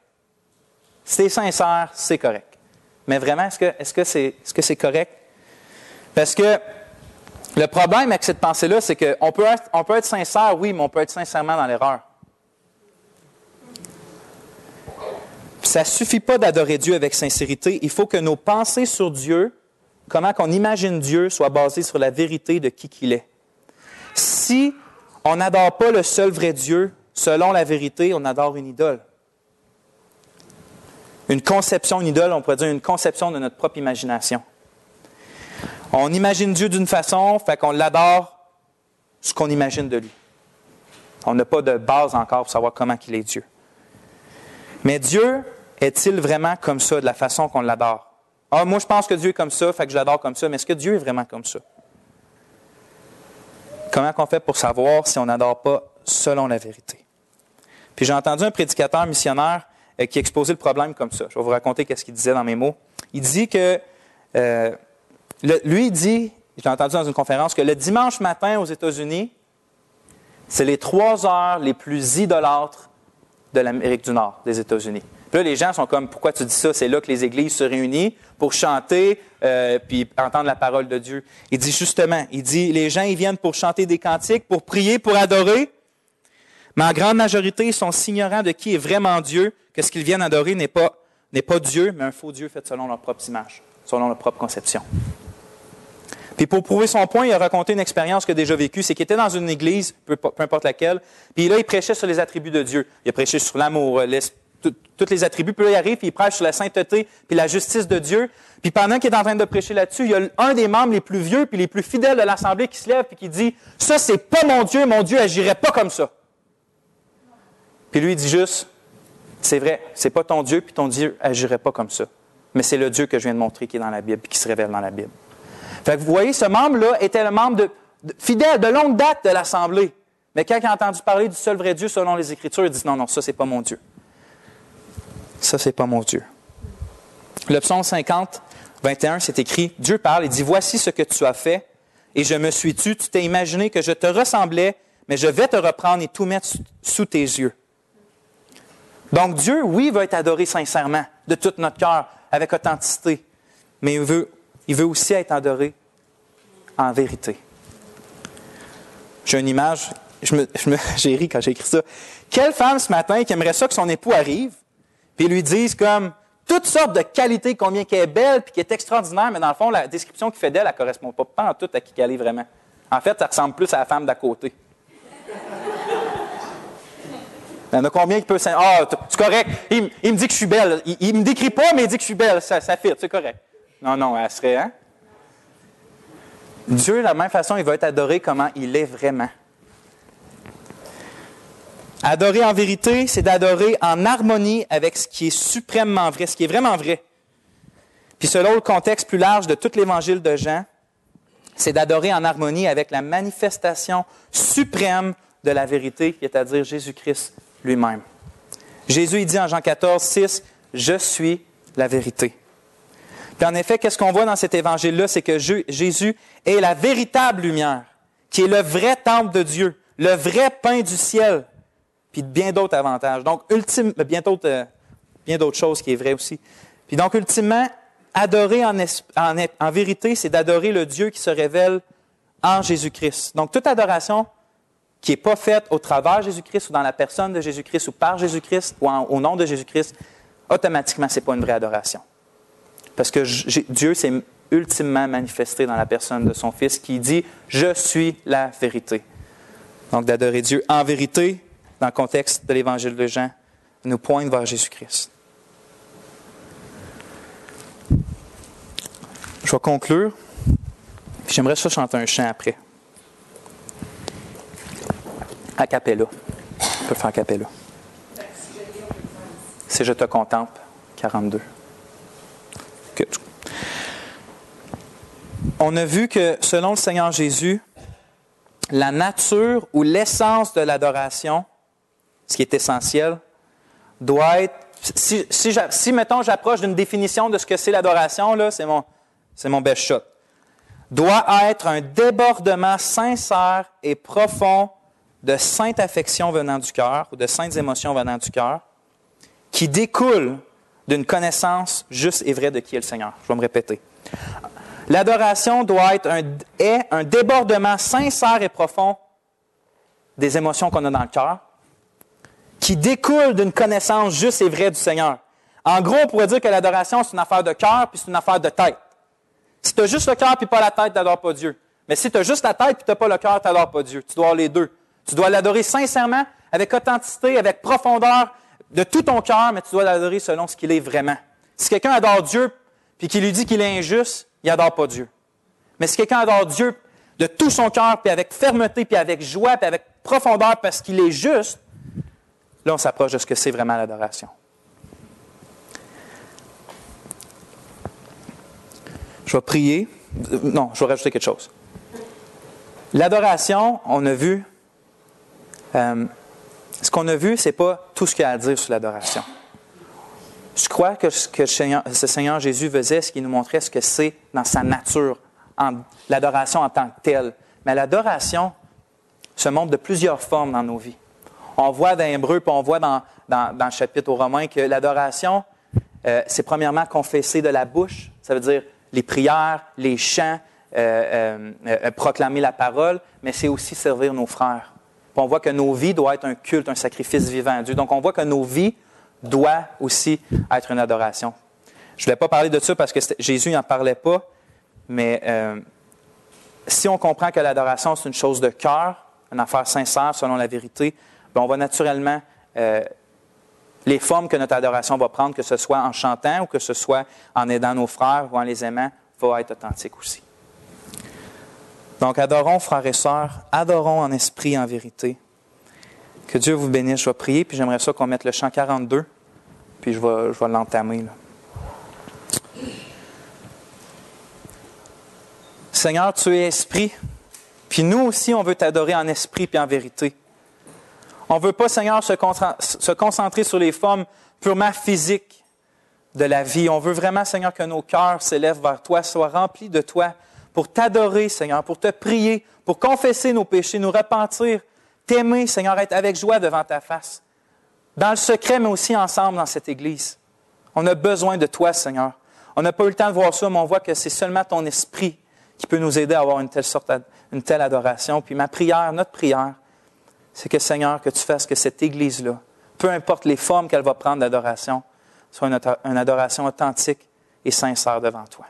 Speaker 1: Si tu es sincère, c'est correct. Mais vraiment, est-ce que c'est correct? Parce que le problème avec cette pensée-là, c'est qu'on peut être sincère, oui, mais on peut être sincèrement dans l'erreur. Puis ça ne suffit pas d'adorer Dieu avec sincérité. Il faut que nos pensées sur Dieu, comment qu'on imagine Dieu, soient basées sur la vérité de qui qu'il est. Si on n'adore pas le seul vrai Dieu, selon la vérité, on adore une idole. Une idole, on pourrait dire une conception de notre propre imagination. On imagine Dieu d'une façon, fait qu'on l'adore ce qu'on imagine de lui. On n'a pas de base encore pour savoir comment il est Dieu. Mais Dieu est-il vraiment comme ça, de la façon qu'on l'adore? Ah, moi je pense que Dieu est comme ça, fait que je l'adore comme ça, mais est-ce que Dieu est vraiment comme ça? Comment on fait pour savoir si on n'adore pas selon la vérité? Puis j'ai entendu un prédicateur missionnaire qui exposait le problème comme ça. Je vais vous raconter ce qu'il disait dans mes mots. Il dit que, il dit, j'ai entendu dans une conférence, que le dimanche matin aux États-Unis, c'est les 3 heures les plus idolâtres de l'Amérique du Nord, des États-Unis. Puis là, les gens sont comme, pourquoi tu dis ça? C'est là que les églises se réunissent pour chanter puis entendre la parole de Dieu. Il dit justement, les gens ils viennent pour chanter des cantiques, pour prier, pour adorer, mais en grande majorité, ils sont si ignorants de qui est vraiment Dieu que ce qu'ils viennent adorer n'est pas Dieu, mais un faux Dieu fait selon leur propre image, selon leur propre conception. Puis pour prouver son point, il a raconté une expérience qu'il a déjà vécue, c'est qu'il était dans une église, peu importe laquelle, puis là, il prêchait sur les attributs de Dieu. Il a prêché sur l'amour, tous les attributs, puis là, il arrive, puis il prêche sur la sainteté, puis la justice de Dieu. Puis pendant qu'il est en train de prêcher là-dessus, il y a un des membres les plus vieux, puis les plus fidèles de l'Assemblée qui se lève, puis qui dit « Ça, c'est pas mon Dieu agirait pas comme ça. » Puis lui, il dit juste « C'est vrai, c'est pas ton Dieu, puis ton Dieu agirait pas comme ça. Mais c'est le Dieu que je viens de montrer qui est dans la Bible, puis qui se révèle dans la Bible. Fait que vous voyez, ce membre-là était le membre fidèle, de longue date de l'Assemblée. Mais quand il a entendu parler du seul vrai Dieu selon les Écritures, il dit non, ça, c'est pas mon Dieu. Ça, c'est pas mon Dieu. Le psaume 50, 21, c'est écrit, Dieu parle, il dit, voici ce que tu as fait, et je me suis tu t'es imaginé que je te ressemblais, mais je vais te reprendre et tout mettre sous tes yeux. Donc Dieu, oui, veut être adoré sincèrement, de tout notre cœur, avec authenticité, mais il veut aussi être adoré en vérité. J'ai une image, j'ai ri quand j'ai écrit ça. Quelle femme ce matin qui aimerait ça que son époux arrive, puis lui dise comme toutes sortes de qualités, combien qu'elle est belle, puis qu'elle est extraordinaire, mais dans le fond, la description qu'il fait d'elle, elle ne correspond pas en tout à qui qu'elle est vraiment. En fait, ça ressemble plus à la femme d'à côté. Il y en a combien qui peut... Ah, c'est correct, il me dit que je suis belle. Il me décrit pas, mais il dit que je suis belle. Ça fit, c'est correct. Non, elle serait, hein? Dieu, de la même façon, il va être adoré comment il est vraiment. Adorer en vérité, c'est d'adorer en harmonie avec ce qui est suprêmement vrai, ce qui est vraiment vrai. Puis selon le contexte plus large de tout l'Évangile de Jean, c'est d'adorer en harmonie avec la manifestation suprême de la vérité, c'est-à-dire Jésus-Christ lui-même. Jésus, il dit en Jean 14, 6, « Je suis la vérité ». Puis en effet, qu'est-ce qu'on voit dans cet évangile-là? C'est que Jésus est la véritable lumière, qui est le vrai temple de Dieu, le vrai pain du ciel, puis bien d'autres avantages. Donc, bien d'autres choses qui est vrai aussi. Puis donc, ultimement, adorer en vérité, c'est d'adorer le Dieu qui se révèle en Jésus-Christ. Donc, toute adoration qui n'est pas faite au travers de Jésus-Christ ou dans la personne de Jésus-Christ ou par Jésus-Christ ou au nom de Jésus-Christ, automatiquement, ce n'est pas une vraie adoration. Parce que Dieu s'est ultimement manifesté dans la personne de son Fils qui dit « Je suis la vérité ». Donc, d'adorer Dieu en vérité, dans le contexte de l'Évangile de Jean, nous pointe vers Jésus-Christ. Je vais conclure, puis j'aimerais ça chanter un chant après. A cappella. On peut faire a cappella. Si je te contemple, 42. Good. On a vu que, selon le Seigneur Jésus, la nature ou l'essence de l'adoration, ce qui est essentiel, doit être... Si mettons, j'approche d'une définition de ce que c'est l'adoration, là, c'est mon best shot. Doit être un débordement sincère et profond de sainte affection venant du cœur, ou de saintes émotions venant du cœur, qui découle d'une connaissance juste et vraie de qui est le Seigneur. Je vais me répéter. L'adoration doit être un débordement sincère et profond des émotions qu'on a dans le cœur, qui découle d'une connaissance juste et vraie du Seigneur. En gros, on pourrait dire que l'adoration, c'est une affaire de cœur puis c'est une affaire de tête. Si tu as juste le cœur puis pas la tête, tu n'adores pas Dieu. Mais si tu as juste la tête puis tu n'as pas le cœur, tu n'adores pas Dieu. Tu dois avoir les deux. Tu dois l'adorer sincèrement, avec authenticité, avec profondeur, de tout ton cœur, mais tu dois l'adorer selon ce qu'il est vraiment. Si quelqu'un adore Dieu puis qu'il lui dit qu'il est injuste, il n'adore pas Dieu. Mais si quelqu'un adore Dieu de tout son cœur, puis avec fermeté, puis avec joie, puis avec profondeur, parce qu'il est juste, là, on s'approche de ce que c'est vraiment l'adoration. Je vais prier. Non, je vais rajouter quelque chose. L'adoration, on a vu... ce qu'on a vu, ce n'est pas tout ce qu'il y a à dire sur l'adoration. Je crois que ce que ce Seigneur Jésus faisait, ce qu'il nous montrait, ce que c'est dans sa nature, l'adoration en tant que telle. Mais l'adoration se montre de plusieurs formes dans nos vies. On voit dans Hébreux, puis on voit dans le chapitre aux Romains que l'adoration, c'est premièrement confesser de la bouche, ça veut dire les prières, les chants, proclamer la parole, mais c'est aussi servir nos frères. Puis on voit que nos vies doivent être un culte, un sacrifice vivant à Dieu. Donc on voit que nos vies doivent aussi être une adoration. Je ne voulais pas parler de ça parce que Jésus n'en parlait pas, mais si on comprend que l'adoration, c'est une chose de cœur, une affaire sincère selon la vérité, bien, on va naturellement, les formes que notre adoration va prendre, que ce soit en chantant ou que ce soit en aidant nos frères ou en les aimant, va être authentique aussi. Donc, adorons, frères et sœurs, adorons en esprit et en vérité. Que Dieu vous bénisse. Je vais prier, puis j'aimerais ça qu'on mette le chant 42 puis je vais l'entamer, là. Seigneur, tu es esprit, puis nous aussi, on veut t'adorer en esprit et en vérité. On ne veut pas, Seigneur, se concentrer sur les formes purement physiques de la vie. On veut vraiment, Seigneur, que nos cœurs s'élèvent vers toi, soient remplis de toi, pour t'adorer, Seigneur, pour te prier, pour confesser nos péchés, nous repentir, t'aimer, Seigneur, être avec joie devant ta face. Dans le secret, mais aussi ensemble dans cette Église. On a besoin de toi, Seigneur. On n'a pas eu le temps de voir ça, mais on voit que c'est seulement ton esprit qui peut nous aider à avoir une telle adoration. Puis ma prière, notre prière, c'est que, Seigneur, que tu fasses que cette Église-là, peu importe les formes qu'elle va prendre d'adoration, soit une adoration authentique et sincère devant toi.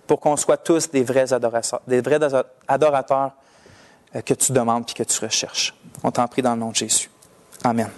Speaker 1: Pour qu'on soit tous des vrais adorateurs que tu demandes et que tu recherches. On t'en prie dans le nom de Jésus. Amen.